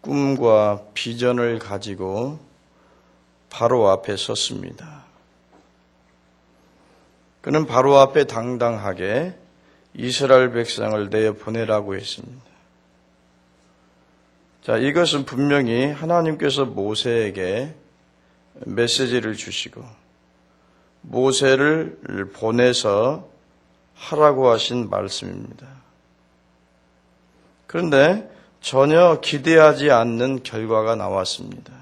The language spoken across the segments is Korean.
꿈과 비전을 가지고 바로 앞에 섰습니다. 그는 바로 앞에 당당하게 이스라엘 백성을 내보내라고 했습니다. 자, 이것은 분명히 하나님께서 모세에게 메시지를 주시고 모세를 보내서 하라고 하신 말씀입니다. 그런데 전혀 기대하지 않는 결과가 나왔습니다.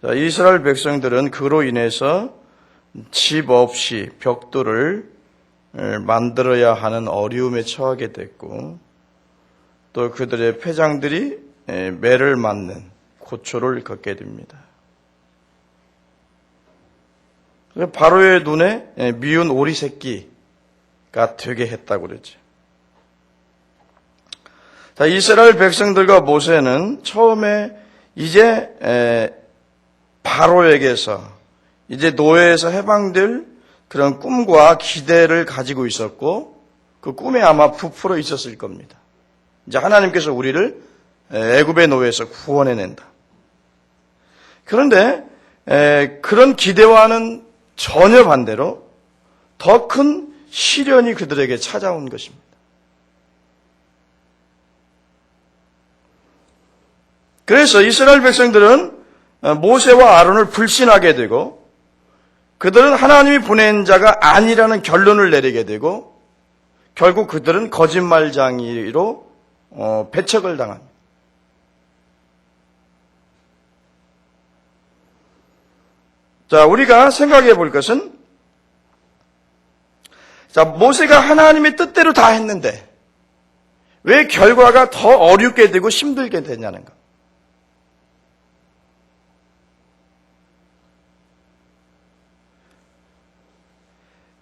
자, 이스라엘 백성들은 그로 인해서 집 없이 벽돌을 만들어야 하는 어려움에 처하게 됐고 또 그들의 폐장들이 매를 맞는 고초를 겪게 됩니다. 바로의 눈에 미운 오리 새끼가 되게 했다고 그랬죠. 자, 이스라엘 백성들과 모세는 처음에 이제 바로에게서 이제 노예에서 해방될 그런 꿈과 기대를 가지고 있었고 그 꿈에 아마 부풀어 있었을 겁니다. 이제 하나님께서 우리를 애굽의 노예에서 구원해낸다. 그런데 그런 기대와는 전혀 반대로 더 큰 시련이 그들에게 찾아온 것입니다. 그래서 이스라엘 백성들은 모세와 아론을 불신하게 되고 그들은 하나님이 보낸 자가 아니라는 결론을 내리게 되고 결국 그들은 거짓말쟁이로 배척을 당합니다. 자, 우리가 생각해 볼 것은 자, 모세가 하나님의 뜻대로 다 했는데 왜 결과가 더 어렵게 되고 힘들게 되냐는 것.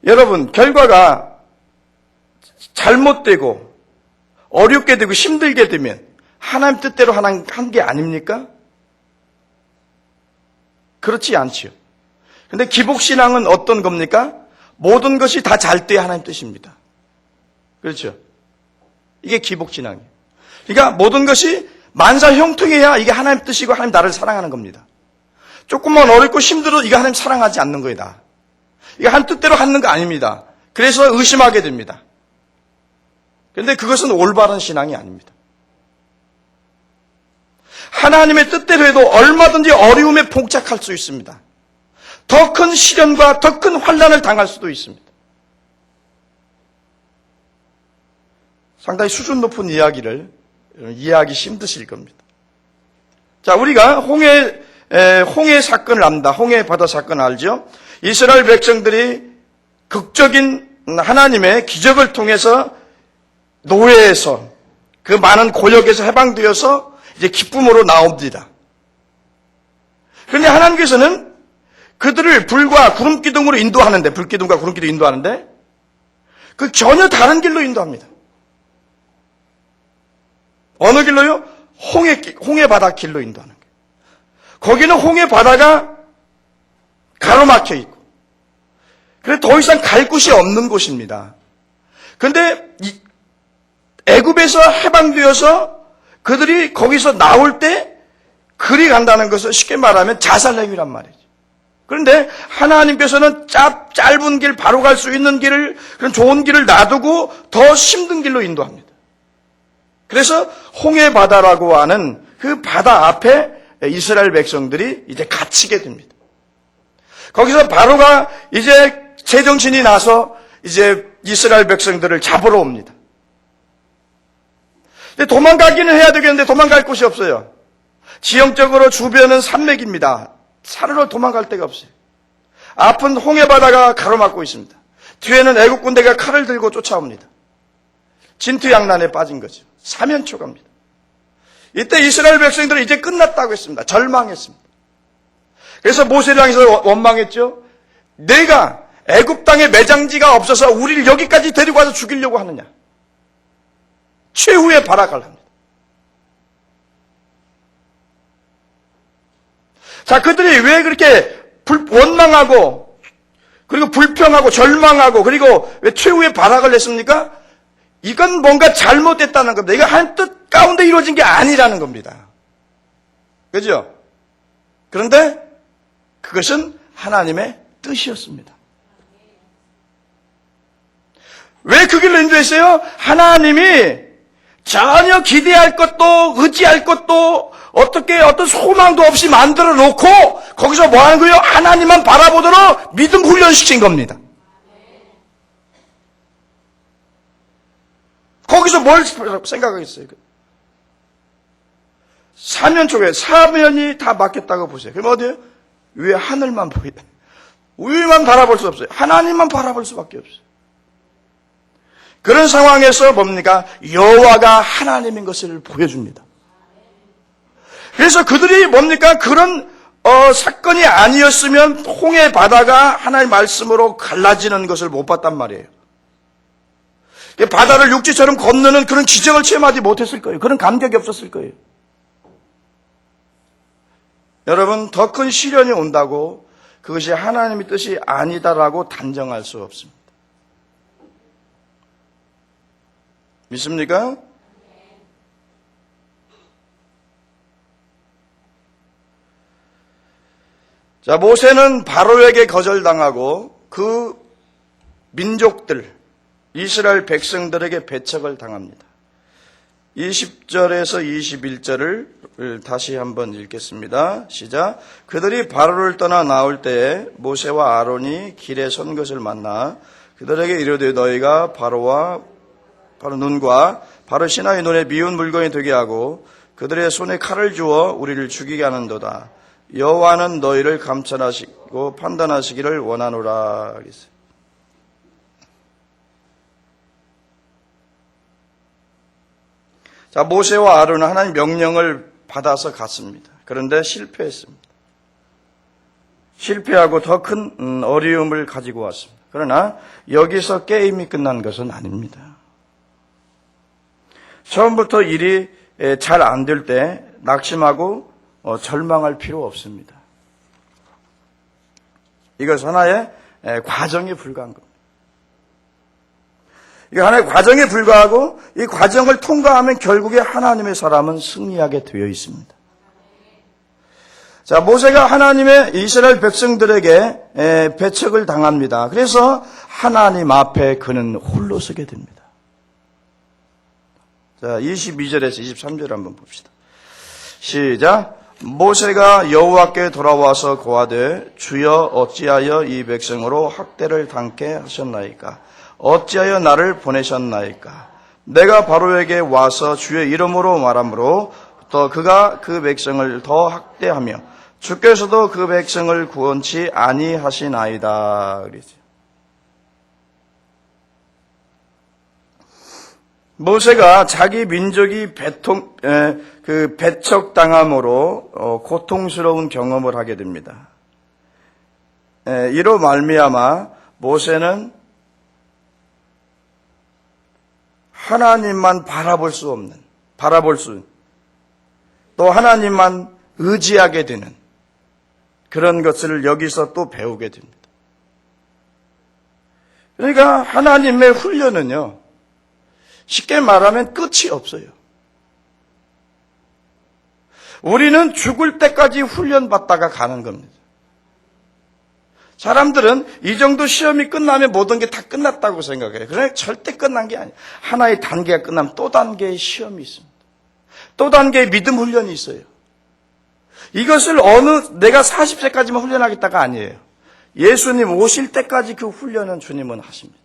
여러분, 결과가 잘못되고 어렵게 되고 힘들게 되면 하나님 뜻대로 한 게 아닙니까? 그렇지 않지요. 근데 기복신앙은 어떤 겁니까? 모든 것이 다 잘 돼야 하나님 뜻입니다. 그렇죠? 이게 기복신앙이에요. 그러니까 모든 것이 만사형통해야 이게 하나님 뜻이고 하나님 나를 사랑하는 겁니다. 조금만 어렵고 힘들어도 이게 하나님 사랑하지 않는 거이다. 이게 한 뜻대로 하는 거 아닙니다. 그래서 의심하게 됩니다. 그런데 그것은 올바른 신앙이 아닙니다. 하나님의 뜻대로 해도 얼마든지 어려움에 봉착할 수 있습니다. 더 큰 시련과 더 큰 환난을 당할 수도 있습니다. 상당히 수준 높은 이야기를 이해하기 힘드실 겁니다. 자, 우리가 홍해 사건을 압니다. 홍해 바다 사건 알죠? 이스라엘 백성들이 극적인 하나님의 기적을 통해서 노예에서 그 많은 고역에서 해방되어서 이제 기쁨으로 나옵니다. 그런데 하나님께서는 그들을 불과 구름 기둥으로 인도하는데, 불기둥과 구름 기둥 인도하는데 그 전혀 다른 길로 인도합니다. 어느 길로요? 홍해 바다 길로 인도하는 거예요. 거기는 홍해 바다가 가로막혀 있고 그래서 더 이상 갈 곳이 없는 곳입니다. 그런데 애굽에서 해방되어서 그들이 거기서 나올 때 그리 간다는 것을 쉽게 말하면 자살행위란 말이죠. 그런데 하나님께서는 짧은 길, 바로 갈 수 있는 길을, 그런 좋은 길을 놔두고 더 힘든 길로 인도합니다. 그래서 홍해 바다라고 하는 그 바다 앞에 이스라엘 백성들이 이제 갇히게 됩니다. 거기서 바로가 이제 제정신이 나서 이제 이스라엘 백성들을 잡으러 옵니다. 근데 도망가기는 해야 되겠는데 도망갈 곳이 없어요. 지형적으로 주변은 산맥입니다. 산으로 도망갈 데가 없어요. 앞은 홍해 바다가 가로막고 있습니다. 뒤에는 애국 군대가 칼을 들고 쫓아옵니다. 진퇴양난에 빠진 거죠. 사면초가입니다. 이때 이스라엘 백성들은 이제 끝났다고 했습니다. 절망했습니다. 그래서 모세를 향해서 원망했죠. 내가 애굽 땅에 매장지가 없어서 우리를 여기까지 데리고 와서 죽이려고 하느냐. 최후의 발악을 합니다. 자, 그들이 왜 그렇게 원망하고 그리고 불평하고 절망하고 그리고 왜 최후의 발악을 했습니까? 이건 뭔가 잘못됐다는 겁니다. 이거 하나님 뜻 가운데 이루어진 게 아니라는 겁니다. 그죠? 그런데 그것은 하나님의 뜻이었습니다. 왜 그 길로 인도했어요? 하나님이 전혀 기대할 것도 의지할 것도 어떤 소망도 없이 만들어 놓고 거기서 뭐 하는 거예요? 하나님만 바라보도록 믿음 훈련시킨 겁니다. 거기서 뭘 생각하겠어요? 사면 쪽에 사면이 다 막혔다고 보세요. 그럼 어디에요? 왜 하늘만 보이다. 위만 바라볼 수 없어요. 하나님만 바라볼 수밖에 없어요. 그런 상황에서 뭡니까? 여호와가 하나님인 것을 보여줍니다. 그래서 그들이 뭡니까? 그런 사건이 아니었으면 홍해 바다가 하나님의 말씀으로 갈라지는 것을 못 봤단 말이에요. 바다를 육지처럼 건너는 그런 기적을 체험하지 못했을 거예요. 그런 감격이 없었을 거예요. 여러분, 더 큰 시련이 온다고 그것이 하나님의 뜻이 아니다라고 단정할 수 없습니다. 믿습니까? 자, 모세는 바로에게 거절당하고 그 민족들, 이스라엘 백성들에게 배척을 당합니다. 20절에서 21절을 다시 한번 읽겠습니다. 시작. 그들이 바로를 떠나 나올 때에 모세와 아론이 길에 선 것을 만나 그들에게 이르되 너희가 바로 눈과 바로 신하의 눈에 미운 물건이 되게 하고 그들의 손에 칼을 주어 우리를 죽이게 하는도다. 여호와는 너희를 감찰하시고 판단하시기를 원하노라. 그랬어요. 자, 모세와 아론은 하나님 명령을 받아서 갔습니다. 그런데 실패했습니다. 실패하고 더 큰 어려움을 가지고 왔습니다. 그러나 여기서 게임이 끝난 것은 아닙니다. 처음부터 일이 잘 안 될 때 낙심하고 절망할 필요 없습니다. 이것은 하나의 과정에 불과한 겁니다. 이거 하나의 과정에 불과하고 이 과정을 통과하면 결국에 하나님의 사람은 승리하게 되어 있습니다. 자, 모세가 하나님의 이스라엘 백성들에게 배척을 당합니다. 그래서 하나님 앞에 그는 홀로 서게 됩니다. 자, 22절에서 23절 한번 봅시다. 시작. 모세가 여호와께 돌아와서 고하되 주여 어찌하여 이 백성으로 학대를 당케 하셨나이까? 어찌하여 나를 보내셨나이까? 내가 바로에게 와서 주의 이름으로 말하므로 또 그가 그 백성을 더 학대하며 주께서도 그 백성을 구원치 아니하시나이다. 그러죠. 모세가 자기 민족이 배척당함으로 고통스러운 경험을 하게 됩니다. 이로 말미암아 모세는 하나님만 또 하나님만 의지하게 되는 그런 것을 여기서 또 배우게 됩니다. 그러니까 하나님의 훈련은요, 쉽게 말하면 끝이 없어요. 우리는 죽을 때까지 훈련받다가 가는 겁니다. 사람들은 이 정도 시험이 끝나면 모든 게 다 끝났다고 생각해요. 그러나 절대 끝난 게 아니에요. 하나의 단계가 끝나면 또 단계의 시험이 있습니다. 또 단계의 믿음 훈련이 있어요. 이것을 내가 40세까지만 훈련하겠다가 아니에요. 예수님 오실 때까지 그 훈련은 주님은 하십니다.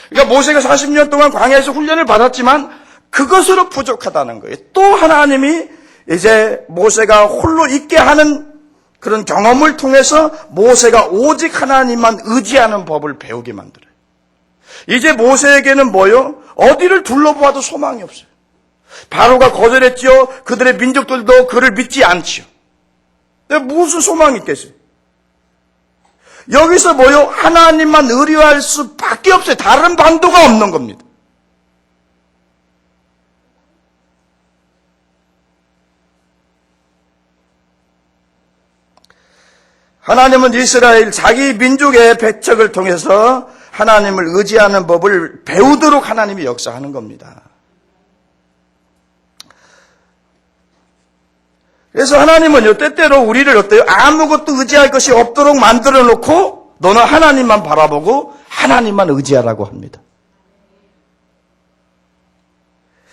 그러니까 모세가 40년 동안 광야에서 훈련을 받았지만 그것으로 부족하다는 거예요. 또 하나님이 이제 모세가 홀로 있게 하는 그런 경험을 통해서 모세가 오직 하나님만 의지하는 법을 배우게 만들어요. 이제 모세에게는 뭐요? 어디를 둘러보아도 소망이 없어요. 바로가 거절했지요. 그들의 민족들도 그를 믿지 않지요. 무슨 소망이 있겠어요? 여기서 뭐요? 하나님만 의뢰할 수밖에 없어요. 다른 방도가 없는 겁니다. 하나님은 이스라엘 자기 민족의 배척을 통해서 하나님을 의지하는 법을 배우도록 하나님이 역사하는 겁니다. 그래서 하나님은요, 때때로 우리를 어때요? 아무것도 의지할 것이 없도록 만들어 놓고 너는 하나님만 바라보고 하나님만 의지하라고 합니다.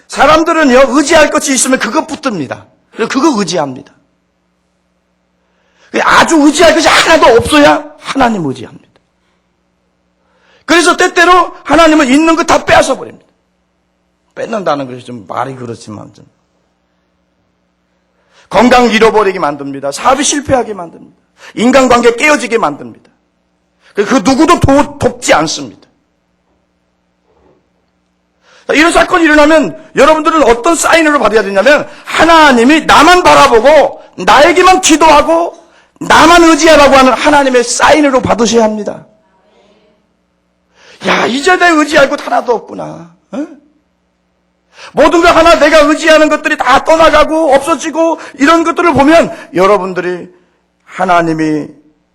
사람들은요, 의지할 것이 있으면 그것 붙듭니다. 그래서 그거 의지합니다. 아주 의지할 것이 하나도 없어야 하나님 의지합니다. 그래서 때때로 하나님은 있는 거 다 빼앗아 버립니다. 뺏는다는 것이 좀 말이 그렇지만 좀. 건강 잃어버리게 만듭니다. 사업이 실패하게 만듭니다. 인간관계 깨어지게 만듭니다. 그 누구도 돕지 않습니다. 이런 사건이 일어나면 여러분들은 어떤 사인으로 받아야 되냐면 하나님이 나만 바라보고 나에게만 기도하고 나만 의지하라고 하는 하나님의 사인으로 받으셔야 합니다. 야, 이제 내 의지할 것 하나도 없구나. 어? 모든 것 하나 내가 의지하는 것들이 다 떠나가고 없어지고 이런 것들을 보면 여러분들이 하나님이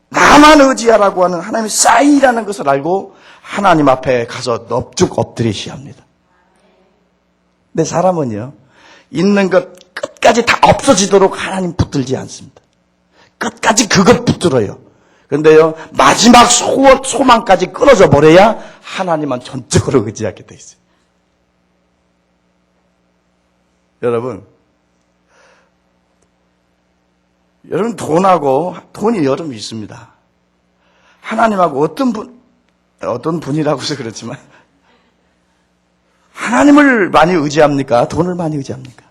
나만 의지하라고 하는 하나님의 사인이라는 것을 알고 하나님 앞에 가서 넙죽 엎드리셔야 합니다. 근데 사람은요, 있는 것 끝까지 다 없어지도록 하나님 붙들지 않습니다. 끝까지 그것 붙들어요. 그런데요, 마지막 소망까지 끊어져 버려야 하나님만 전적으로 의지하게 돼 있어요. 여러분 돈이 여름 있습니다. 하나님하고 어떤 분이라고 해서 그렇지만 하나님을 많이 의지합니까? 돈을 많이 의지합니까?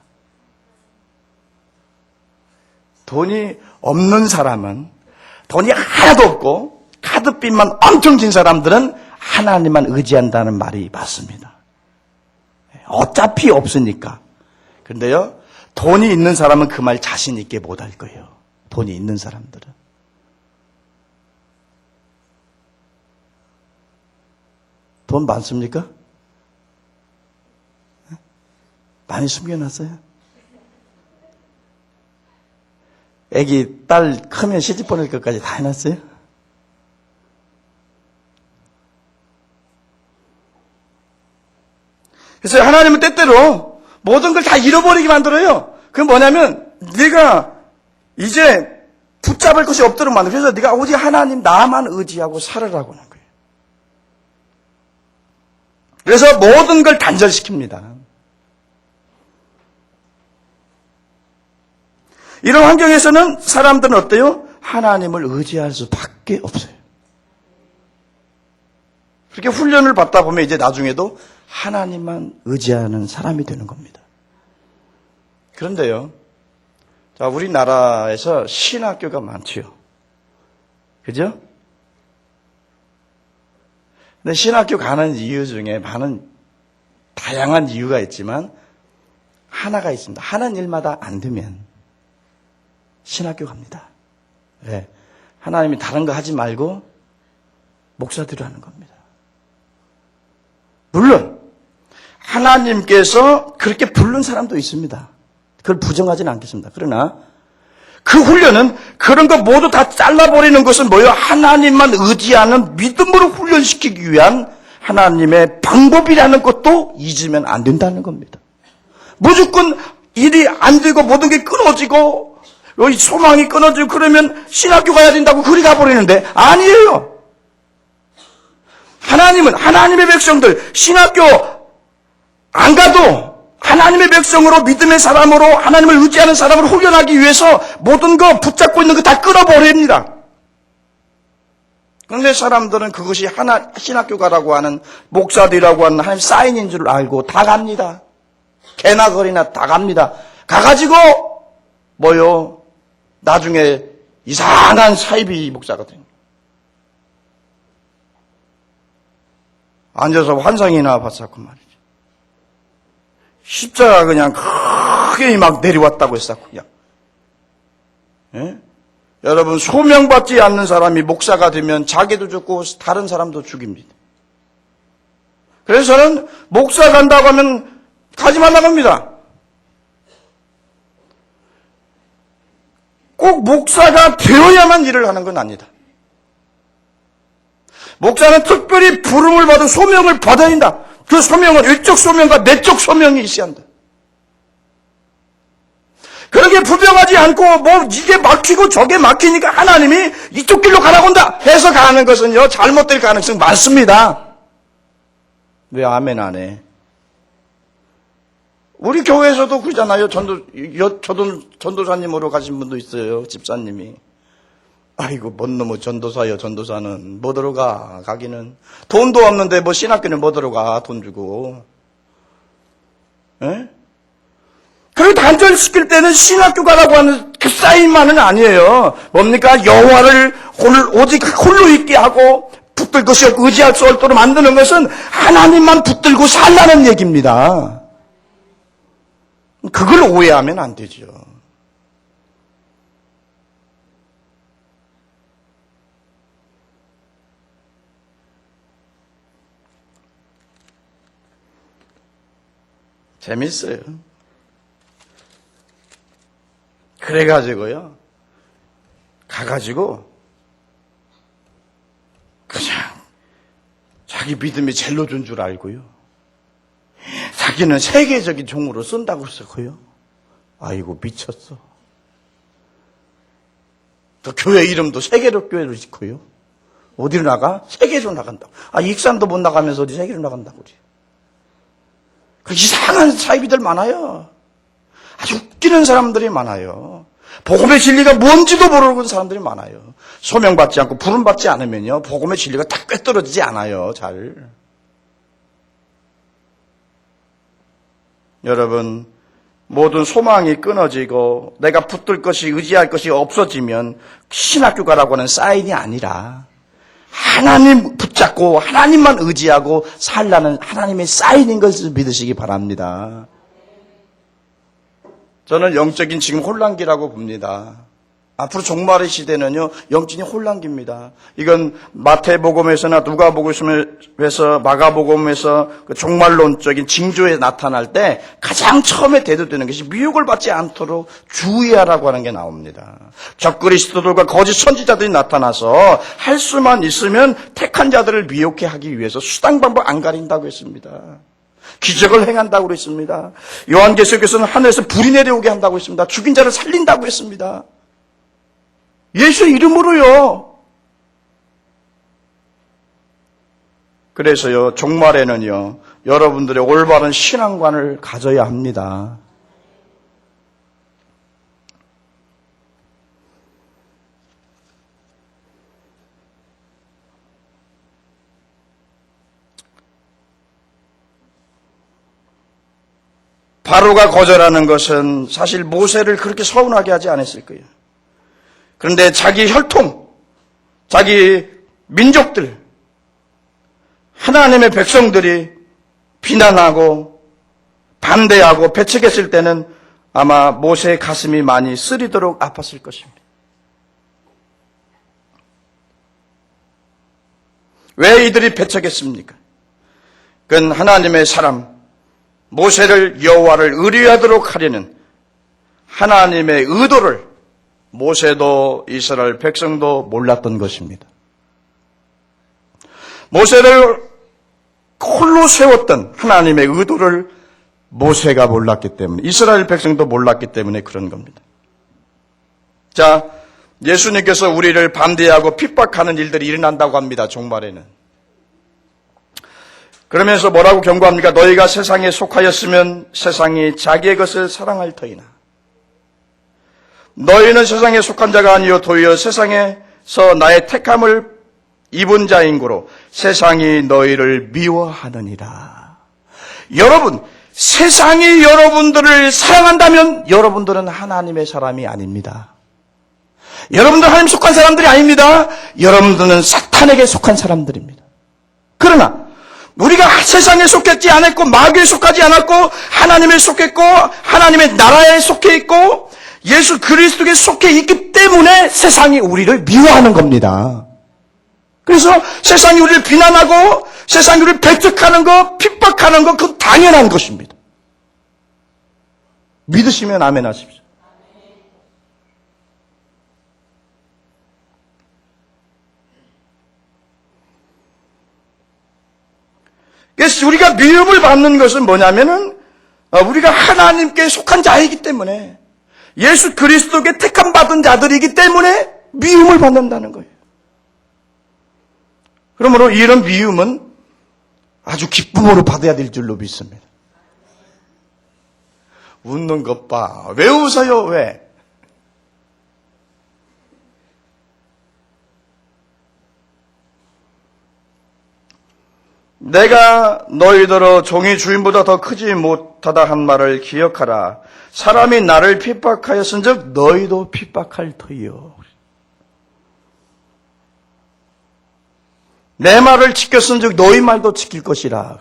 돈이 없는 사람은 돈이 하나도 없고 카드빚만 엄청 진 사람들은 하나님만 의지한다는 말이 맞습니다. 어차피 없으니까. 그런데요, 돈이 있는 사람은 그 말 자신 있게 못할 거예요. 돈이 있는 사람들은. 돈 많습니까? 많이 숨겨놨어요? 애기 딸 크면 시집 보낼 것까지 다 해놨어요? 그래서 하나님은 때때로 모든 걸 다 잃어버리게 만들어요. 그건 뭐냐면 네가 이제 붙잡을 것이 없도록 만들어요. 그래서 네가 오직 하나님 나만 의지하고 살으라고 하는 거예요. 그래서 모든 걸 단절시킵니다. 이런 환경에서는 사람들은 어때요? 하나님을 의지할 수밖에 없어요. 그렇게 훈련을 받다 보면 이제 나중에도 하나님만 의지하는 사람이 되는 겁니다. 그런데요, 자, 우리나라에서 신학교가 많지요. 그죠? 근데 신학교 가는 이유 중에 많은 다양한 이유가 있지만 하나가 있습니다. 하는 일마다 안 되면 신학교 갑니다. 네. 하나님이 다른 거 하지 말고 목사들이 하는 겁니다. 물론 하나님께서 그렇게 부른 사람도 있습니다. 그걸 부정하지는 않겠습니다. 그러나 그 훈련은 그런 거 모두 다 잘라버리는 것은 뭐예요? 하나님만 의지하는 믿음으로 훈련시키기 위한 하나님의 방법이라는 것도 잊으면 안 된다는 겁니다. 무조건 일이 안 되고 모든 게 끊어지고 소망이 끊어지고 그러면 신학교 가야 된다고 그리 가버리는데 아니에요. 하나님은 하나님의 백성들 신학교 안 가도 하나님의 백성으로 믿음의 사람으로 하나님을 의지하는 사람으로 훈련하기 위해서 모든 거 붙잡고 있는 거 다 끊어버립니다. 그런데 사람들은 그것이 신학교가라고 하는 목사들이라고 하는 하나님 사인인 줄 알고 다 갑니다. 개나 거리나 다 갑니다. 가가지고 뭐요? 나중에 이상한 사이비 목사가 됩니다. 앉아서 환상이나 봤었고 말이죠. 십자가 그냥 크게 막 내려왔다고 했었고 그냥. 예? 여러분 소명받지 않는 사람이 목사가 되면 자기도 죽고 다른 사람도 죽입니다. 그래서 저는 목사 간다고 하면 가지 말라고 합니다. 꼭 목사가 되어야만 일을 하는 건 아니다. 목사는 특별히 부름을 받은 소명을 받아야 한다. 그 소명은 일적 소명과 내적 소명이 있어야 한다. 그렇게 분명하지 않고 뭐 이게 막히고 저게 막히니까 하나님이 이쪽 길로 가라고 한다 해서 가는 것은요, 잘못될 가능성이 많습니다. 왜 아멘 안 해? 우리 교회에서도 그러잖아요. 저도 전도사님으로 가신 분도 있어요. 집사님이. 아이고, 뭔 놈의 전도사요. 전도사는 뭐더러 가기는 돈도 없는데 뭐 신학교는 뭐더러 돈 주고. 예? 그리고 단절시킬 때는 신학교 가라고 하는 그 사인만은 아니에요. 뭡니까? 여호와를 오직 홀로 있게 하고 붙들고 의지할 수 없도록 만드는 것은 하나님만 붙들고 살라는 얘기입니다. 그걸 오해하면 안 되죠. 재밌어요. 그래가지고요, 가가지고 그냥 자기 믿음이 제일 높은 줄 알고요, 자기는 세계적인 종으로 쓴다고 했어요. 아이고, 미쳤어. 또 교회 이름도 세계로 교회로 짓고요. 어디로 나가? 세계로 나간다고. 익산도 못 나가면서 어디 세계로 나간다고 그래요. 그 이상한 사이비들 많아요. 아주 웃기는 사람들이 많아요. 복음의 진리가 뭔지도 모르는 사람들이 많아요. 소명받지 않고 부름받지 않으면요, 복음의 진리가 딱 꿰떨어지지 않아요. 잘. 여러분, 모든 소망이 끊어지고 내가 붙들 것이, 의지할 것이 없어지면 신학교 가라고 하는 사인이 아니라 하나님 붙잡고 하나님만 의지하고 살라는 하나님의 사인인 것을 믿으시기 바랍니다. 저는 영적인 지금 혼란기라고 봅니다. 앞으로 종말의 시대는요, 영적인 혼란기입니다. 이건 마태복음에서나 누가복음에서, 마가복음에서 그 종말론적인 징조에 나타날 때 가장 처음에 대두되는 것이 미혹을 받지 않도록 주의하라고 하는 게 나옵니다. 적그리스도들과 거짓 선지자들이 나타나서 할 수만 있으면 택한 자들을 미혹해 하기 위해서 수단 방법 안 가린다고 했습니다. 기적을 행한다고 그랬습니다. 요한계시록에서는 하늘에서 불이 내려오게 한다고 했습니다. 죽인 자를 살린다고 했습니다. 예수 이름으로요. 그래서요, 종말에는요, 여러분들의 올바른 신앙관을 가져야 합니다. 바로가 거절하는 것은 사실 모세를 그렇게 서운하게 하지 않았을 거예요. 그런데 자기 혈통, 자기 민족들, 하나님의 백성들이 비난하고 반대하고 배척했을 때는 아마 모세의 가슴이 많이 쓰리도록 아팠을 것입니다. 왜 이들이 배척했습니까? 그건 하나님의 사람, 모세를 여호와를 의뢰하도록 하려는 하나님의 의도를 모세도 이스라엘 백성도 몰랐던 것입니다. 모세를 홀로 세웠던 하나님의 의도를 모세가 몰랐기 때문에, 이스라엘 백성도 몰랐기 때문에 그런 겁니다. 자, 예수님께서 우리를 반대하고 핍박하는 일들이 일어난다고 합니다. 종말에는. 그러면서 뭐라고 경고합니까? 너희가 세상에 속하였으면 세상이 자기의 것을 사랑할 터이나 너희는 세상에 속한 자가 아니요 도리어 세상에서 나의 택함을 입은 자인 고로 세상이 너희를 미워하느니라. 여러분, 세상이 여러분들을 사랑한다면 여러분들은 하나님의 사람이 아닙니다. 여러분들은 하나님 속한 사람들이 아닙니다. 여러분들은 사탄에게 속한 사람들입니다. 그러나 우리가 세상에 속했지 않았고 마귀에 속하지 않았고 하나님에 속했고 하나님의 나라에 속해 있고 예수 그리스도에 속해 있기 때문에 세상이 우리를 미워하는 겁니다. 그래서 세상이 우리를 비난하고 세상이 우리를 배척하는 거, 핍박하는 거, 그건 당연한 것입니다. 믿으시면 아멘 하십시오. 그래서 우리가 미움을 받는 것은 뭐냐면은 우리가 하나님께 속한 자이기 때문에 예수 그리스도께 택함 받은 자들이기 때문에 미움을 받는다는 거예요. 그러므로 이런 미움은 아주 기쁨으로 받아야 될 줄로 믿습니다. 웃는 것 봐. 왜 웃어요? 왜? 내가 너희더러 종이 주인보다 더 크지 못하다 한 말을 기억하라. 사람이 나를 핍박하였은즉 너희도 핍박할 터이요. 내 말을 지켰은즉 너희 말도 지킬 것이라.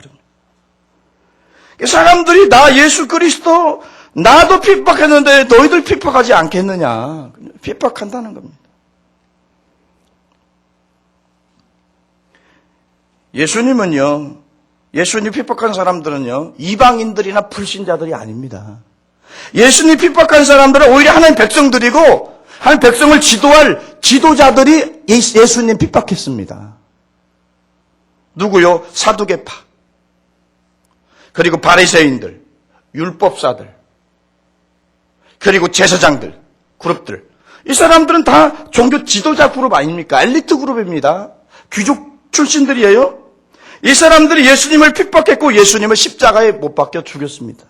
사람들이 나 예수 그리스도 나도 핍박했는데 너희들 핍박하지 않겠느냐. 핍박한다는 겁니다. 예수님은요, 예수님 핍박한 사람들은요, 이방인들이나 불신자들이 아닙니다. 예수님 핍박한 사람들은 오히려 하나님 백성들이고, 하나님 백성을 지도할 지도자들이 예수님 핍박했습니다. 누구요? 사두개파. 그리고 바리새인들, 율법사들, 그리고 제사장들, 그룹들. 이 사람들은 다 종교 지도자 그룹 아닙니까? 엘리트 그룹입니다. 귀족 출신들이에요. 이 사람들이 예수님을 핍박했고 예수님을 십자가에 못 박혀 죽였습니다.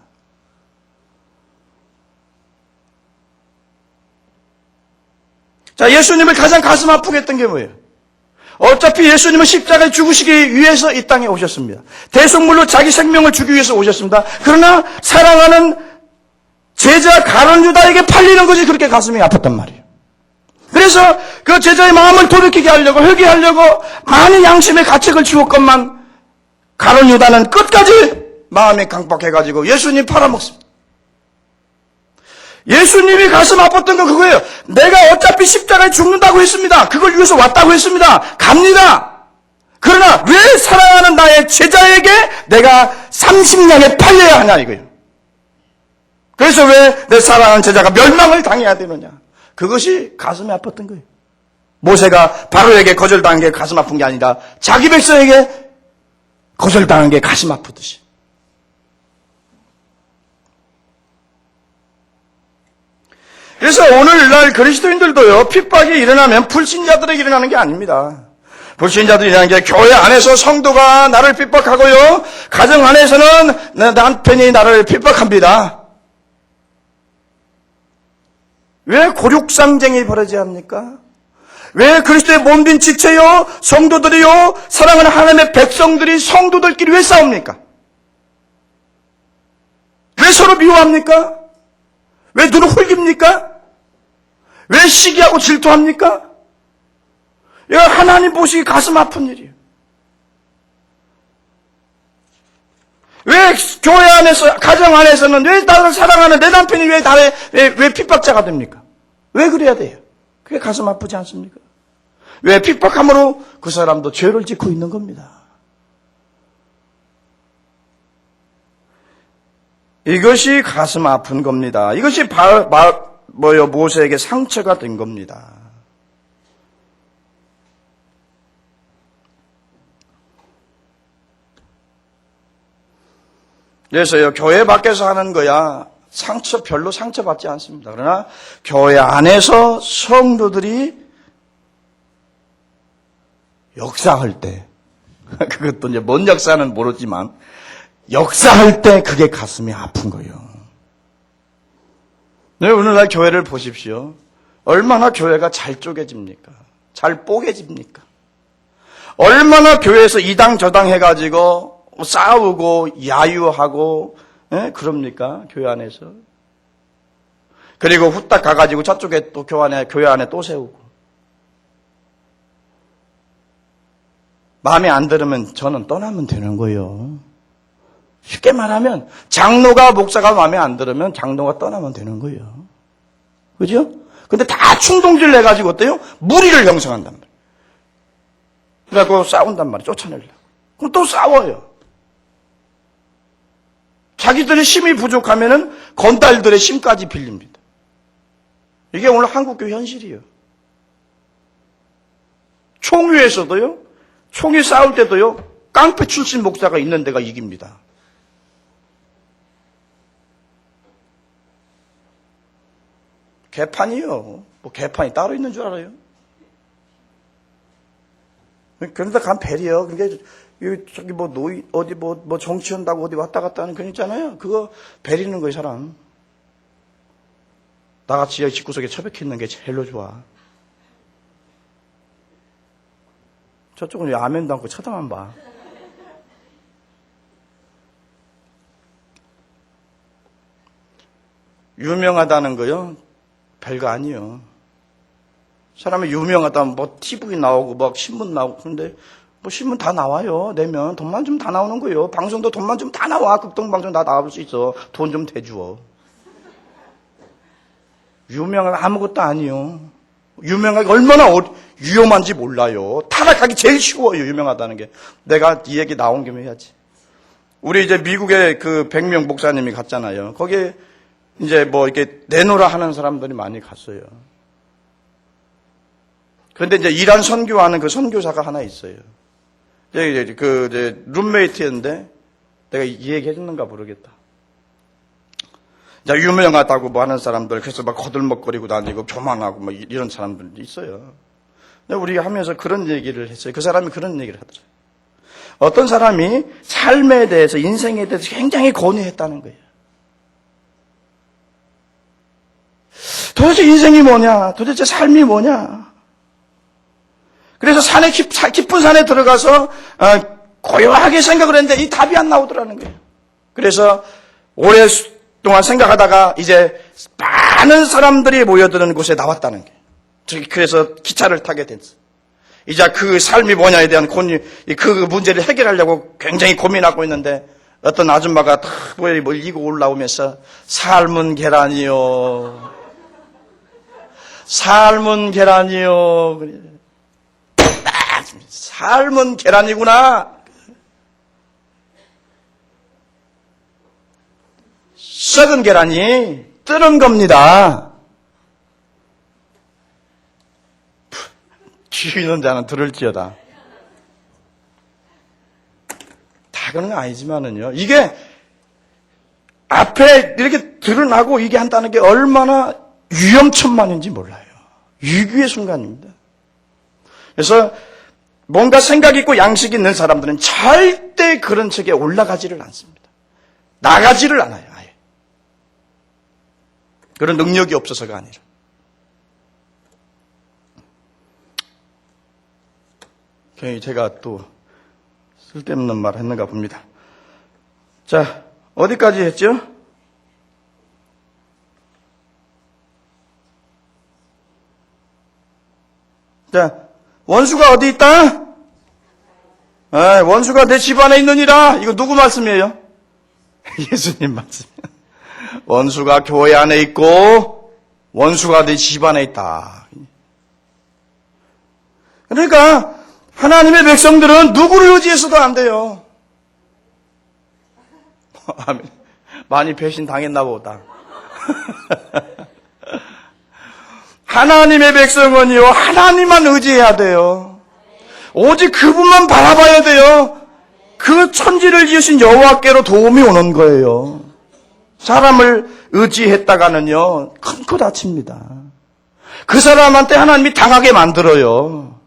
자, 예수님을 가장 가슴 아프게 했던 게 뭐예요? 어차피 예수님은 십자가에 죽으시기 위해서 이 땅에 오셨습니다. 대속물로 자기 생명을 주기 위해서 오셨습니다. 그러나 사랑하는 제자 가룟 유다에게 팔리는 것이 그렇게 가슴이 아팠단 말이에요. 그래서 그 제자의 마음을 돌이키게 하려고, 회개하려고 많은 양심의 가책을 주었건만 가룟 유다는 끝까지 마음이 강박해가지고 예수님 팔아먹습니다. 예수님이 가슴 아팠던 건 그거예요. 내가 어차피 십자가에 죽는다고 했습니다. 그걸 위해서 왔다고 했습니다. 갑니다. 그러나 왜 사랑하는 나의 제자에게 내가 30냥에 팔려야 하냐 이거예요. 그래서 왜 내 사랑하는 제자가 멸망을 당해야 되느냐. 그것이 가슴이 아팠던 거예요. 모세가 바로에게 거절당한 게 가슴 아픈 게 아니라 자기 백성에게 거절당한 게 가슴 아프듯이. 그래서 오늘날 그리스도인들도요, 픽박이 일어나면 불신자들에게 일어나는 게 아닙니다. 불신자들이 일어나는 게 교회 안에서 성도가 나를 핍박하고요, 가정 안에서는 내 남편이 나를 핍박합니다. 왜 고륙상쟁이 벌어져야 합니까? 왜 그리스도의 몸된 지체요, 성도들이요, 사랑하는 하나님의 백성들이 성도들끼리 왜 싸웁니까? 왜 서로 미워합니까? 왜 눈을 흘깁니까? 왜 시기하고 질투합니까? 이거 하나님 보시기 가슴 아픈 일이에요. 왜 교회 안에서, 가정 안에서는 왜 나를 사랑하는 내 남편이 왜 핍박자가 됩니까? 왜 그래야 돼요? 그게 가슴 아프지 않습니까? 왜 핍박함으로 그 사람도 죄를 짓고 있는 겁니다. 이것이 가슴 아픈 겁니다. 이것이 모세에게 상처가 된 겁니다. 그래서요, 교회 밖에서 하는 거야 별로 상처받지 않습니다. 그러나 교회 안에서 성도들이 역사할 때, 그것도 이제 뭔 역사는 모르지만 역사할 때 그게 가슴이 아픈 거예요. 네, 오늘날 교회를 보십시오. 얼마나 교회가 잘 쪼개집니까? 잘 뽀개집니까? 얼마나 교회에서 이당 저당 해가지고 싸우고 야유하고 그럽니까? 교회 안에서. 그리고 후딱 가가지고 저쪽에 또 교회 안에 또 세우고. 마음에 안 들으면 저는 떠나면 되는 거예요. 쉽게 말하면 장로가 목사가 마음에 안 들으면 장로가 떠나면 되는 거예요. 그죠? 근데 다 충동질 내가지고 어때요? 무리를 형성한단 말이에요. 그래갖고 싸운단 말이에요. 쫓아내려고. 그럼 또 싸워요. 자기들의 힘이 부족하면은 건달들의 힘까지 빌립니다. 이게 오늘 한국교회 현실이에요. 총회에서도요, 총회 싸울 때도요, 깡패 출신 목사가 있는 데가 이깁니다. 개판이요. 뭐 개판이 따로 있는 줄 알아요? 그런데 간 벨이요. 그러니까 저기 뭐 어디 뭐 정치한다고 어디 왔다 갔다 하는 그런 있잖아요. 그거 베리는 거예요, 사람. 나같이 여기 집구석에 처박혀 있는 게 제일로 좋아. 저쪽은 왜 아멘도 않고 쳐다만 봐. 유명하다는 거요? 별거 아니에요. 사람이 유명하다면 뭐 TV 나오고 막 신문 나오고 그런데 뭐 신문 다 나와요. 내면 돈만 좀 다 나오는 거예요. 방송도 돈만 좀 다 나와. 극동방송 다 나올 수 있어. 돈 좀 대주어. 유명한 아무것도 아니요. 유명하게 얼마나 위험한지 몰라요. 타락하기 제일 쉬워요. 유명하다는 게. 내가 이 얘기 나온 김에 해야지. 우리 이제 미국에 그 100명 목사님이 갔잖아요. 거기에 이제 뭐 이렇게 내노라 하는 사람들이 많이 갔어요. 그런데 이제 이란 선교하는 그 선교사가 하나 있어요. 이제 룸메이트였는데 내가 이 얘기 해줬는가 모르겠다. 자, 유명하다고 뭐 하는 사람들, 그래서 막 거들먹거리고 다니고 교만하고 뭐 이런 사람들도 있어요. 근데 우리가 하면서 그런 얘기를 했어요. 그 사람이 그런 얘기를 하더라고요. 어떤 사람이 삶에 대해서, 인생에 대해서 굉장히 권유했다는 거예요. 도대체 인생이 뭐냐? 도대체 삶이 뭐냐? 그래서 깊은 산에 들어가서 고요하게 생각을 했는데 이 답이 안 나오더라는 거예요. 그래서 오랫동안 생각하다가 이제 많은 사람들이 모여드는 곳에 나왔다는 거예요. 그래서 기차를 타게 됐어요. 이제 그 삶이 뭐냐에 대한 그 문제를 해결하려고 굉장히 고민하고 있는데 어떤 아줌마가 탁 몰리고 올라오면서 삶은 계란이요. 삶은 계란이요. 삶은 계란이구나. 썩은 계란이 뜨는 겁니다. 뒤에 있는 자는 들을지어다. 다 그런 건 아니지만은요. 이게 앞에 이렇게 드러나고 이게 한다는 게 얼마나 위험천만인지 몰라요. 위기의 순간입니다. 그래서 뭔가 생각 있고 양식 있는 사람들은 절대 그런 책에 올라가지를 않습니다. 나가지를 않아요. 아예. 그런 능력이 없어서가 아니라. 괜히 제가 또 쓸데없는 말 했는가 봅니다. 자, 어디까지 했죠? 자, 원수가 어디 있다? 원수가 내 집안에 있느니라. 이거 누구 말씀이에요? 예수님 말씀. 원수가 교회 안에 있고 원수가 내 집안에 있다. 그러니까 하나님의 백성들은 누구를 의지해서도 안 돼요. 많이 배신 당했나 보다. 하나님의 백성은요, 하나님만 의지해야 돼요. 오직 그분만 바라봐야 돼요. 그 천지를 지으신 여호와께로 도움이 오는 거예요. 사람을 의지했다가는요, 큰 코 다칩니다. 그 사람한테 하나님이 당하게 만들어요.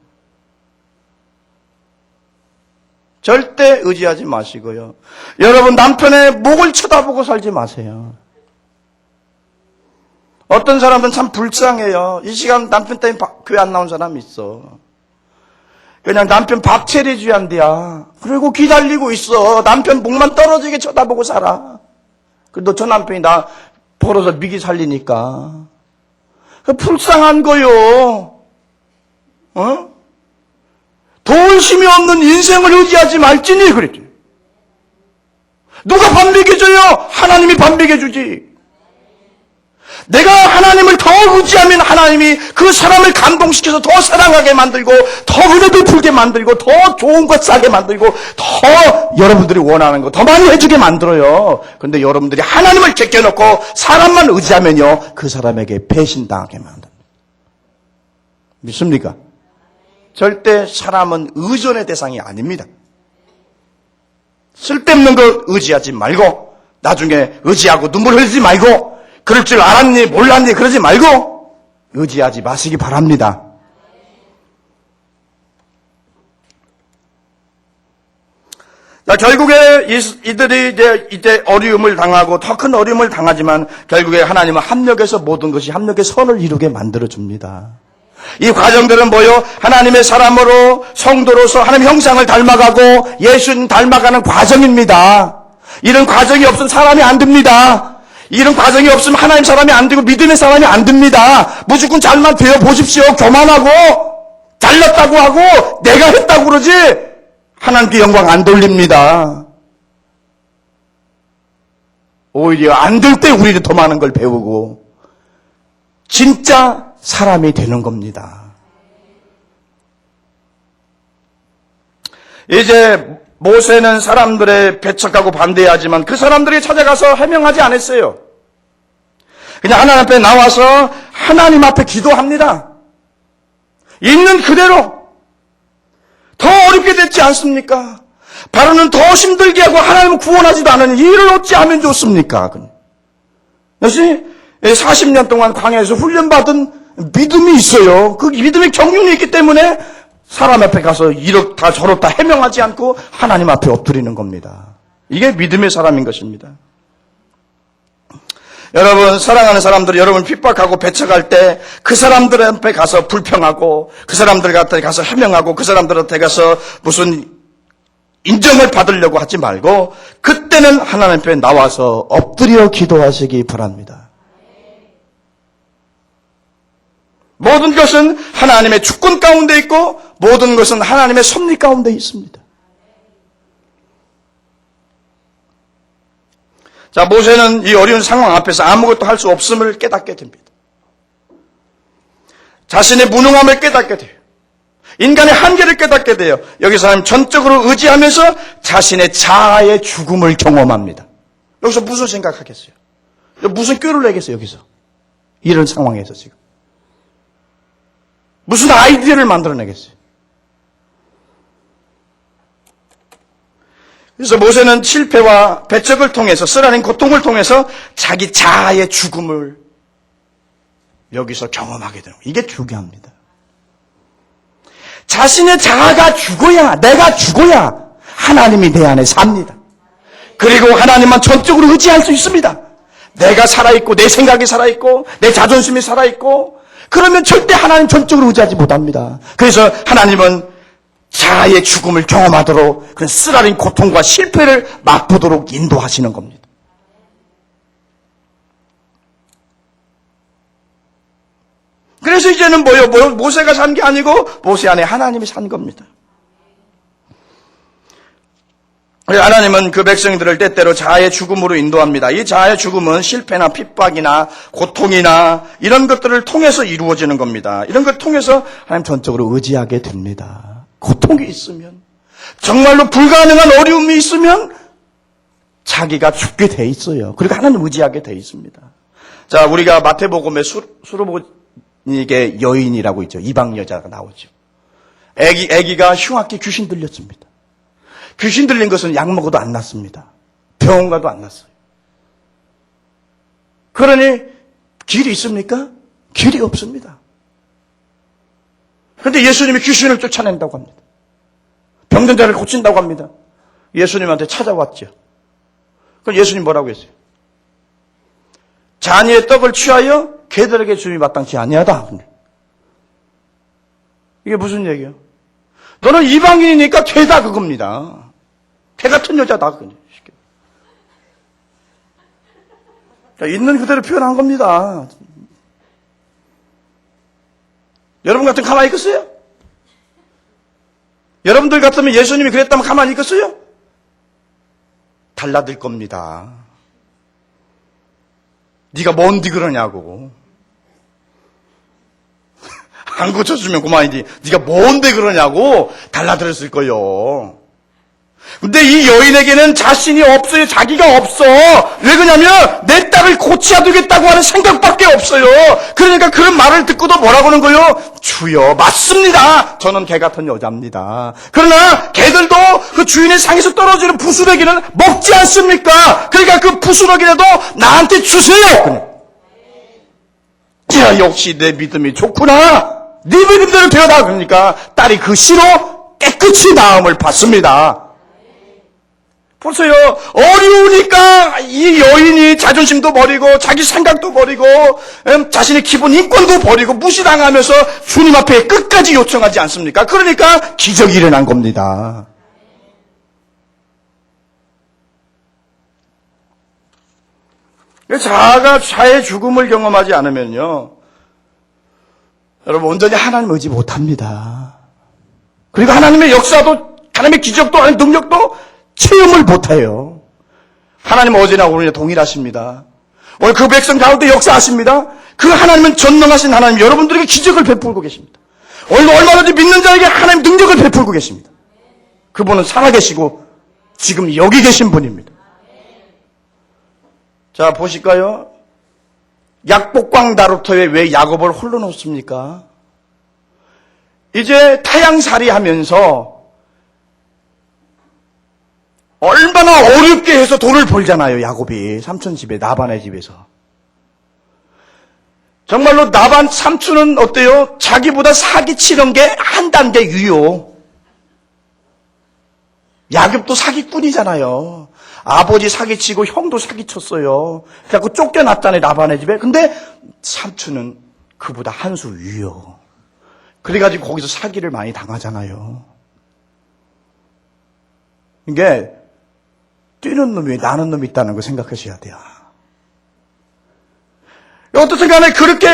절대 의지하지 마시고요. 여러분 남편의 목을 쳐다보고 살지 마세요. 어떤 사람들은 참 불쌍해요. 이 시간 남편 때문에 교회 안 나온 사람이 있어. 그냥 남편 밥 차려줘야한대야. 그리고 기다리고 있어. 남편 목만 떨어지게 쳐다보고 살아. 그래도 저 남편이 나 벌어서 미기 살리니까. 불쌍한 거요. 도울심이 없는 인생을 의지하지 말지니 그랬지. 누가 밥 먹여줘요? 하나님이 밥 먹여주지. 내가 하나님을 더 의지하면 하나님이 그 사람을 감동시켜서 더 사랑하게 만들고 더 은혜 베풀게 만들고 더 좋은 것 싸게 만들고 더 여러분들이 원하는 거 더 많이 해주게 만들어요. 그런데 여러분들이 하나님을 제껴놓고 사람만 의지하면요, 그 사람에게 배신당하게 만듭니다. 믿습니까? 절대 사람은 의존의 대상이 아닙니다. 쓸데없는 거 의지하지 말고 나중에 의지하고 눈물 흘리지 말고 그럴 줄 알았니 몰랐니 그러지 말고 의지하지 마시기 바랍니다. 자, 결국에 이들이 이제 어려움을 당하고 더 큰 어려움을 당하지만 결국에 하나님은 합력해서 모든 것이 합력의 선을 이루게 만들어줍니다. 이 과정들은 뭐요? 하나님의 사람으로 성도로서 하나님 형상을 닮아가고 예수님 닮아가는 과정입니다. 이런 과정이 없으면 사람이 안 됩니다. 이런 과정이 없으면 하나님 사람이 안 되고 믿음의 사람이 안 됩니다. 무조건 잘만 되어 보십시오. 교만하고 잘났다고 하고 내가 했다고 그러지 하나님께 영광 안 돌립니다. 오히려 안 될 때 우리는 더 많은 걸 배우고 진짜 사람이 되는 겁니다. 이제 모세는 사람들의 배척하고 반대하지만 그 사람들이 찾아가서 해명하지 않았어요. 그냥 하나님 앞에 나와서 하나님 앞에 기도합니다. 있는 그대로. 더 어렵게 됐지 않습니까? 바로는 더 힘들게 하고 하나님을 구원하지도 않으니 이를 어찌하면 좋습니까? 역시 40년 동안 광야에서 훈련받은 믿음이 있어요. 그 믿음의 경륜이 있기 때문에 사람 앞에 가서 이렇다 저렇다 해명하지 않고 하나님 앞에 엎드리는 겁니다. 이게 믿음의 사람인 것입니다. 여러분, 사랑하는 사람들이 여러분 핍박하고 배척할 때 그 사람들 앞에 가서 불평하고 그 사람들한테 가서 해명하고 그 사람들한테 가서 무슨 인정을 받으려고 하지 말고 그때는 하나님 앞에 나와서 엎드려 기도하시기 바랍니다. 모든 것은 하나님의 주권 가운데 있고 모든 것은 하나님의 섭리 가운데 있습니다. 자, 모세는 이 어려운 상황 앞에서 아무것도 할 수 없음을 깨닫게 됩니다. 자신의 무능함을 깨닫게 돼요. 인간의 한계를 깨닫게 돼요. 여기서 하나님 전적으로 의지하면서 자신의 자아의 죽음을 경험합니다. 여기서 무슨 생각하겠어요? 무슨 꾀를 내겠어요, 여기서? 이런 상황에서 지금. 무슨 아이디어를 만들어내겠어요? 그래서 모세는 실패와 배척을 통해서 쓰라린 고통을 통해서 자기 자아의 죽음을 여기서 경험하게 되는 거예요. 이게 중요합니다. 자신의 자아가 죽어야, 내가 죽어야 하나님이 내 안에 삽니다. 그리고 하나님만 전적으로 의지할 수 있습니다. 내가 살아있고 내 생각이 살아있고 내 자존심이 살아있고 그러면 절대 하나님 전적으로 의지하지 못합니다. 그래서 하나님은 자아의 죽음을 경험하도록 그런 쓰라린 고통과 실패를 맛보도록 인도하시는 겁니다. 그래서 이제는 뭐요? 모세가 산 게 아니고 모세 안에 하나님이 산 겁니다. 하나님은 그 백성들을 때때로 자아의 죽음으로 인도합니다. 이 자아의 죽음은 실패나 핍박이나 고통이나 이런 것들을 통해서 이루어지는 겁니다. 이런 걸 통해서 하나님 전적으로 의지하게 됩니다. 고통이 있으면, 정말로 불가능한 어려움이 있으면 자기가 죽게 돼 있어요. 그리고 하나님 의지하게 돼 있습니다. 자, 우리가 마태복음에 수르보니게 여인이라고 있죠. 이방 여자가 나오죠. 아기가 흉악기 귀신 들렸습니다. 귀신 들린 것은 약 먹어도 안 낫습니다. 병원 가도 안 낫어요. 그러니 길이 있습니까? 길이 없습니다. 그런데 예수님이 귀신을 쫓아낸다고 합니다. 병든 자를 고친다고 합니다. 예수님한테 찾아왔죠. 그럼 예수님 뭐라고 했어요? 잔이의 떡을 취하여 개들에게 주니 마땅치 아니하다. 이게 무슨 얘기예요? 너는 이방인이니까 개다 그겁니다. 개 같은 여자다. 자, 있는 그대로 표현한 겁니다. 여러분 같으면 가만히 있겠어요? 여러분들 같으면 예수님이 그랬다면 가만히 있겠어요? 달라들 겁니다. 네가 뭔데 그러냐고. 안 고쳐주면 그만이지. 네가 뭔데 그러냐고 달라들었을 거예요. 근데 이 여인에게는 자신이 없어요. 자기가 없어. 왜 그러냐면 내 딸을 고쳐야 되겠다고 하는 생각밖에 없어요. 그러니까 그런 말을 듣고도 뭐라고 하는 거예요? 주여, 맞습니다. 저는 개 같은 여자입니다. 그러나 개들도 그 주인의 상에서 떨어지는 부스러기는 먹지 않습니까? 그러니까 그 부스러기라도 나한테 주세요. 역시 내 믿음이 좋구나. 네 믿음대로 되어라. 그러니까 딸이 그 씨로 깨끗이 나음을 받습니다. 보세요. 어려우니까 이 여인이 자존심도 버리고 자기 생각도 버리고 자신의 기본 인권도 버리고 무시당하면서 주님 앞에 끝까지 요청하지 않습니까? 그러니까 기적이 일어난 겁니다. 자아가 자의 죽음을 경험하지 않으면요, 여러분 온전히 하나님 의지 못합니다. 그리고 하나님의 역사도, 하나님의 기적도, 하나님의 능력도 체험을 못해요. 하나님은 어제나 오늘이나 동일하십니다. 오늘 그 백성 가운데 역사하십니다. 그 하나님은 전능하신 하나님, 여러분들에게 기적을 베풀고 계십니다. 오늘도 얼마든지 믿는 자에게 하나님 능력을 베풀고 계십니다. 그분은 살아계시고 지금 여기 계신 분입니다. 자, 보실까요? 약복강 나루터에 왜 야곱을 홀로 놓습니까? 이제 타양살이 하면서 얼마나 어렵게 해서 돈을 벌잖아요, 야곱이. 삼촌 집에, 나반의 집에서. 정말로 나반 삼촌은 어때요? 자기보다 사기치는 게 한 단계 유효. 야곱도 사기꾼이잖아요. 아버지 사기치고 형도 사기쳤어요. 그래갖고 쫓겨났잖아요, 나반의 집에. 근데 삼촌은 그보다 한 수 위요. 그래가지고 거기서 사기를 많이 당하잖아요. 이게 뛰는 놈이 나는 놈이 있다는 거 생각하셔야 돼요. 어떻든 간에 그렇게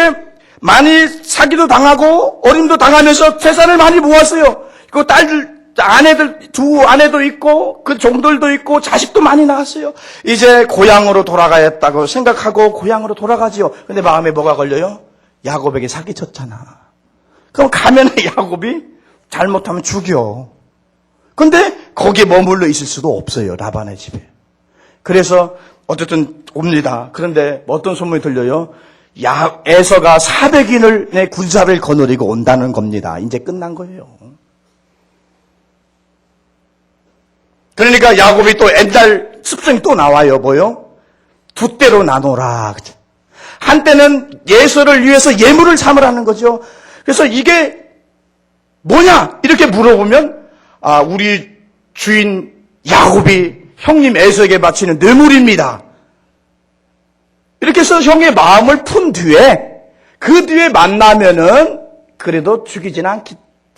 많이 사기도 당하고 어림도 당하면서 재산을 많이 모았어요. 그 딸들, 아내들, 두 아내도 있고 그 종들도 있고 자식도 많이 낳았어요. 이제 고향으로 돌아가야겠다고 생각하고 고향으로 돌아가지요. 근데 마음에 뭐가 걸려요? 야곱에게 사기쳤잖아. 그럼 가면은 야곱이 잘못하면 죽여. 근데 거기에 머물러 있을 수도 없어요, 라반의 집에. 그래서 어쨌든 옵니다. 그런데 어떤 소문이 들려요? 에서가 400인의 군사를 거느리고 온다는 겁니다. 이제 끝난 거예요. 그러니까 야곱이 또 옛날 습성이 또 나와요. 뭐요? 두 때로 나눠라. 한때는 예서를 위해서 예물을 삼으라는 거죠. 그래서 이게 뭐냐? 이렇게 물어보면 우리 주인 야곱이 형님 에서에게 바치는 뇌물입니다. 이렇게 해서 형의 마음을 푼 뒤에 그 뒤에 만나면은 그래도 죽이지는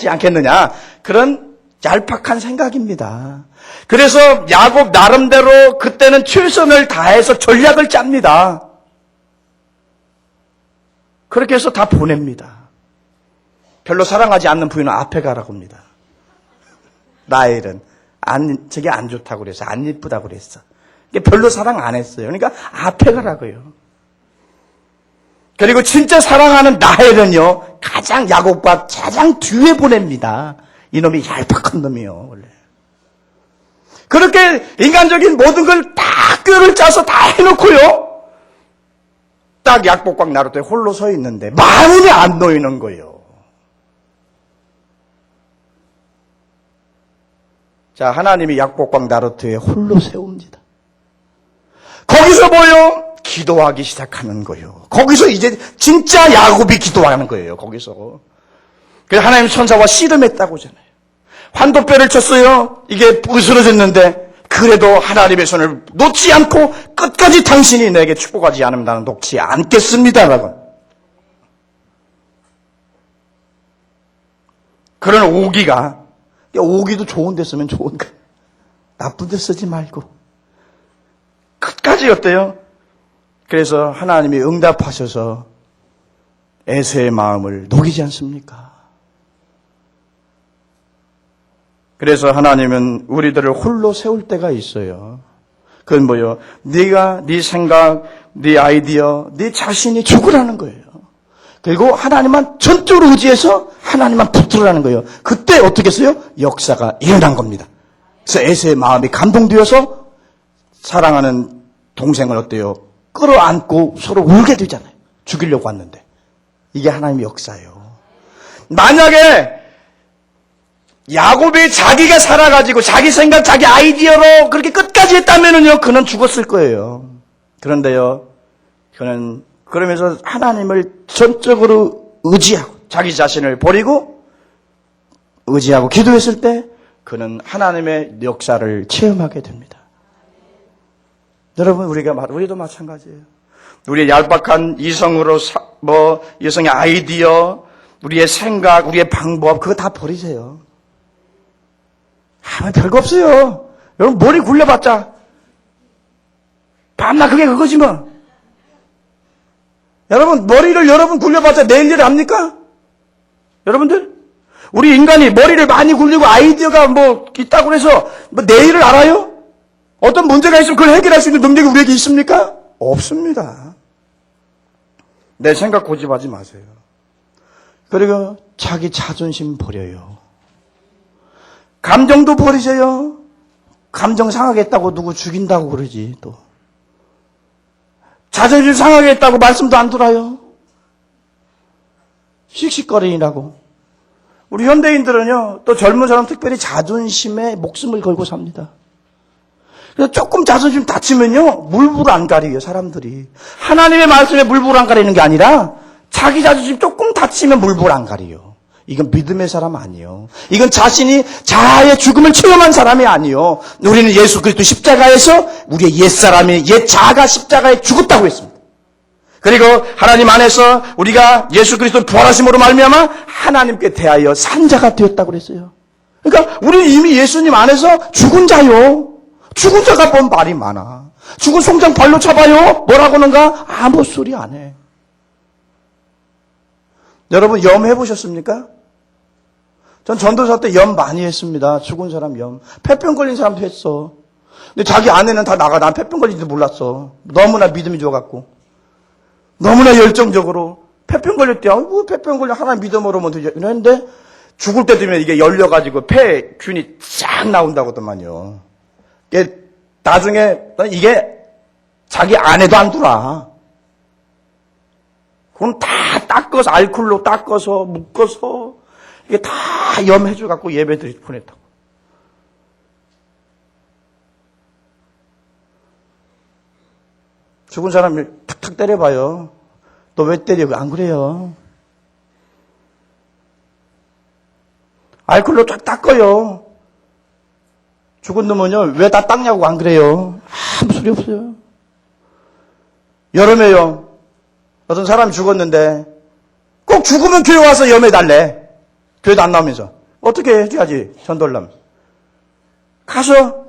않겠느냐. 그런 얄팍한 생각입니다. 그래서 야곱 나름대로 그때는 최선을 다해서 전략을 짭니다. 그렇게 해서 다 보냅니다. 별로 사랑하지 않는 부인은 앞에 가라고 합니다. 라헬은 저게 안 좋다고 그랬어. 안 이쁘다고 그랬어. 별로 사랑 안 했어요. 그러니까 앞에 가라고요. 그리고 진짜 사랑하는 라헬은요, 가장 야곱과 가장 뒤에 보냅니다. 이놈이 얄팍한 놈이요, 원래. 그렇게 인간적인 모든 걸 다 꾀를 짜서 다 해놓고요, 딱 약복강 나루터에 홀로 서 있는데 마음이 안 놓이는 거예요. 자, 하나님이 약복강 나루터에 홀로 세웁니다. 거기서 뭐요? 기도하기 시작하는 거예요. 거기서 이제 진짜 야곱이 기도하는 거예요. 거기서. 그래서 하나님 천사와 씨름했다고 하잖아요. 환도뼈를 쳤어요. 이게 으스러졌는데 그래도 하나님의 손을 놓지 않고 끝까지 당신이 내게 축복하지 않으면 나는 놓지 않겠습니다라고. 그런 오기도 좋은 데 쓰면 좋은 거예요. 나쁜 데 쓰지 말고. 끝까지 어때요? 그래서 하나님이 응답하셔서 에서의 마음을 녹이지 않습니까? 그래서 하나님은 우리들을 홀로 세울 때가 있어요. 그건 뭐요? 네가 네 생각, 네 아이디어, 네 자신이 죽으라는 거예요. 그리고 하나님만 전적으로 의지해서 하나님만 붙들으라는 거예요. 그때 어떻게 했어요? 역사가 일어난 겁니다. 그래서 에서의 마음이 감동되어서 사랑하는 동생을 어때요? 끌어안고 서로 울게 되잖아요. 죽이려고 왔는데. 이게 하나님의 역사예요. 만약에 야곱이 자기가 살아가지고 자기 생각, 자기 아이디어로 그렇게 끝까지 했다면은요, 그는 죽었을 거예요. 그런데요, 그는 그러면서 하나님을 전적으로 의지하고 자기 자신을 버리고 의지하고 기도했을 때 그는 하나님의 역사를 체험하게 됩니다. 여러분, 우리도 마찬가지예요. 우리의 얄팍한 이성으로, 이성의 아이디어, 우리의 생각, 우리의 방법, 그거 다 버리세요. 별거 없어요. 여러분, 머리 굴려봤자, 밤낮 그게 그거지 뭐. 여러분, 머리를 여러분 굴려봤자 내일 일 압니까? 여러분들? 우리 인간이 머리를 많이 굴리고 아이디어가 있다고 해서 내일을 알아요? 어떤 문제가 있으면 그걸 해결할 수 있는 능력이 우리에게 있습니까? 없습니다. 내 생각 고집하지 마세요. 그리고 자기 자존심 버려요. 감정도 버리세요. 감정 상하겠다고 누구 죽인다고 그러지 또. 자존심 상하겠다고 말씀도 안 들어요. 씩씩거리라고. 우리 현대인들은요, 또 젊은 사람 특별히 자존심에 목숨을 걸고 삽니다. 그래서 조금 자존심 다치면요, 물불 안 가려요, 사람들이. 하나님의 말씀에 물불 안 가리는 게 아니라, 자기 자존심 조금 다치면 물불 안 가려요. 이건 믿음의 사람 아니에요. 이건 자신이 자아의 죽음을 체험한 사람이 아니에요. 우리는 예수 그리스도 십자가에서 우리의 옛사람이, 옛 자아가 십자가에 죽었다고 했습니다. 그리고 하나님 안에서 우리가 예수 그리스도 부활하심으로 말미암아 하나님께 대하여 산 자가 되었다고 그랬어요. 그러니까 우리는 이미 예수님 안에서 죽은 자요. 죽은 자가 뭔 말이 많아. 죽은 송장 발로 잡아요. 뭐라고 하는가? 아무 소리 안 해. 여러분, 염 해보셨습니까? 전 전도사 때 염 많이 했습니다. 죽은 사람 염. 폐병 걸린 사람도 했어. 근데 자기 아내는 다 나가. 난 폐병 걸린지도 몰랐어. 너무나 믿음이 좋아갖고. 너무나 열정적으로. 폐병 걸릴 때, 폐병 걸려. 하나님 믿음으로 뭐 되죠. 이랬는데, 죽을 때 되면 이게 열려가지고 폐균이 쫙 나온다고 하더만요. 나중에, 이게 자기 아내도 안 들어와. 그럼 다 닦아서, 알콜로 닦아서, 묶어서, 이게 다 염해줘갖고 예배드리 보냈다고. 죽은 사람을 탁탁 때려봐요. 너 왜 때려? 안 그래요. 알콜로 쫙 닦아요. 죽은 놈은요, 왜 다 닦냐고 안 그래요. 아무 소리 없어요. 여름에요. 어떤 사람이 죽었는데 꼭 죽으면 교회 와서 염해달래. 교회도 안 나오면서. 어떻게 해줘야지, 전도하려면. 가서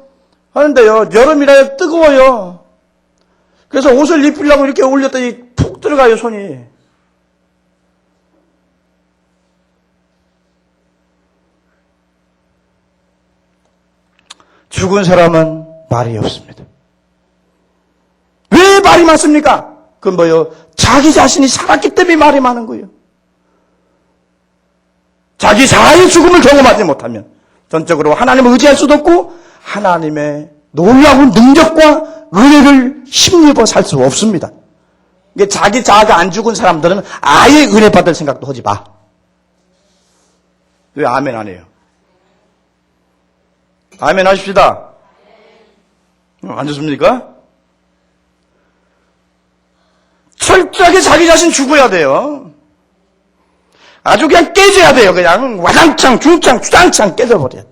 하는데요, 여름이라 뜨거워요. 그래서 옷을 입으려고 이렇게 올렸더니 푹 들어가요, 손이. 죽은 사람은 말이 없습니다. 왜 말이 많습니까? 그건 뭐예요? 자기 자신이 살았기 때문에 말이 많은 거예요. 자기 자아의 죽음을 경험하지 못하면 전적으로 하나님을 의지할 수도 없고 하나님의 놀라운 능력과 은혜를 힘입어 살 수 없습니다. 이게 자기 자아가 안 죽은 사람들은 아예 은혜 받을 생각도 하지 마. 왜 아멘 안 해요? 아멘 하십시다. 안 좋습니까? 철저하게 자기 자신 죽어야 돼요. 아주 그냥 깨져야 돼요. 그냥 와장창, 중창, 주장창 깨져버려야 돼.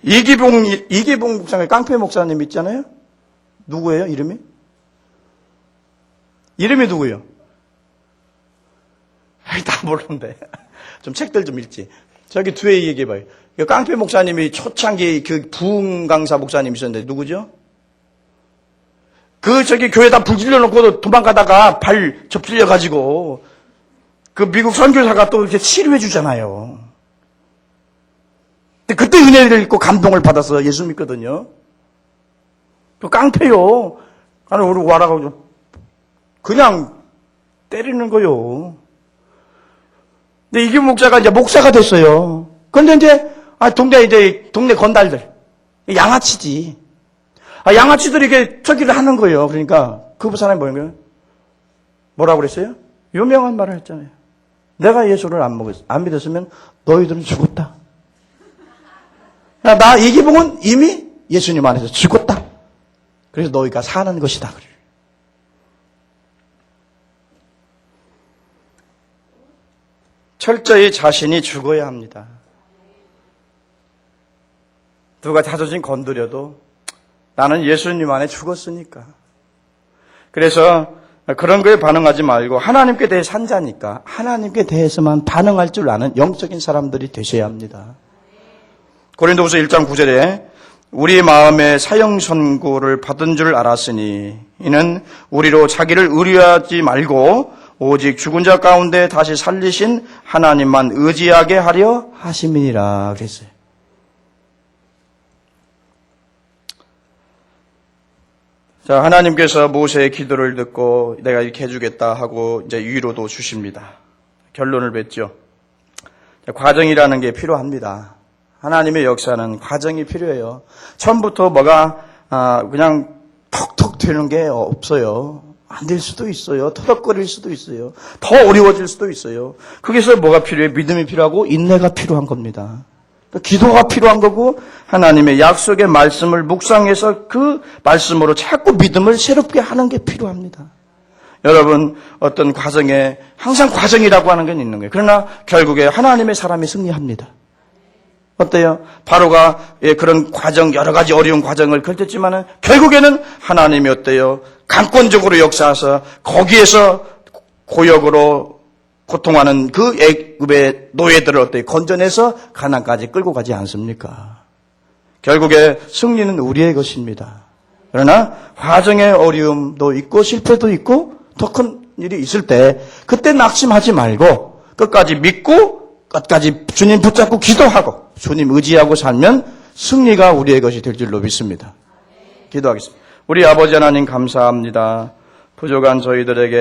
이기봉 목사님, 깡패 목사님 있잖아요? 누구예요, 이름이? 이름이 누구예요? 다 모르는데. 좀 책들 좀 읽지. 저기 뒤에 얘기해봐요. 깡패 목사님이 초창기 그 부흥 강사 목사님 있었는데, 누구죠? 저기 교회에다 불 질러놓고 도망가다가 발 접질려가지고, 그 미국 선교사가 또 이렇게 치료해 주잖아요. 근데 그때 은혜를 읽고 감동을 받아서 예수 믿거든요. 그 깡패요. 아니, 우리 와라고 그냥 때리는 거요. 근데 이기 목사가 이제 목사가 됐어요. 근데 이제, 동네 건달들. 양아치지. 양아치들이 이렇게 저기를 하는 거예요. 그러니까 그 사람이 뭐라고 그랬어요? 유명한 말을 했잖아요. 내가 예수를 안 믿었으면 너희들은 죽었다. 나 이기봉은 이미 예수님 안에서 죽었다. 그래서 너희가 사는 것이다. 철저히 자신이 죽어야 합니다. 누가 자존심 건드려도 나는 예수님 안에 죽었으니까. 그래서 그런 거에 반응하지 말고 하나님께 대해 산자니까 하나님께 대해서만 반응할 줄 아는 영적인 사람들이 되셔야 합니다. 고린도후서 1장 9절에 우리 마음에 사형 선고를 받은 줄 알았으니 이는 우리로 자기를 의뢰하지 말고 오직 죽은 자 가운데 다시 살리신 하나님만 의지하게 하려 하심이니라 그랬어요. 자, 하나님께서 모세의 기도를 듣고 내가 이렇게 해주겠다 하고 이제 위로도 주십니다. 결론을 맺죠. 과정이라는 게 필요합니다. 하나님의 역사는 과정이 필요해요. 처음부터 뭐가 그냥 톡톡 되는 게 없어요. 안 될 수도 있어요. 터덕거릴 수도 있어요. 더 어려워질 수도 있어요. 거기서 뭐가 필요해? 믿음이 필요하고 인내가 필요한 겁니다. 기도가 필요한 거고 하나님의 약속의 말씀을 묵상해서 그 말씀으로 자꾸 믿음을 새롭게 하는 게 필요합니다. 여러분 어떤 과정에 항상 과정이라고 하는 건 있는 거예요. 그러나 결국에 하나님의 사람이 승리합니다. 어때요? 바로가 그런 과정 여러 가지 어려운 과정을 겪었지만은 결국에는 하나님이 어때요? 강권적으로 역사하셔서 거기에서 고역으로 고통하는 그 애굽의 노예들을 어떻게 건져내서 가나안까지 끌고 가지 않습니까? 결국에 승리는 우리의 것입니다. 그러나 과정의 어려움도 있고 실패도 있고 더 큰 일이 있을 때 그때 낙심하지 말고 끝까지 믿고 끝까지 주님 붙잡고 기도하고 주님 의지하고 살면 승리가 우리의 것이 될 줄로 믿습니다. 기도하겠습니다. 우리 아버지 하나님 감사합니다. 부족한 저희들에게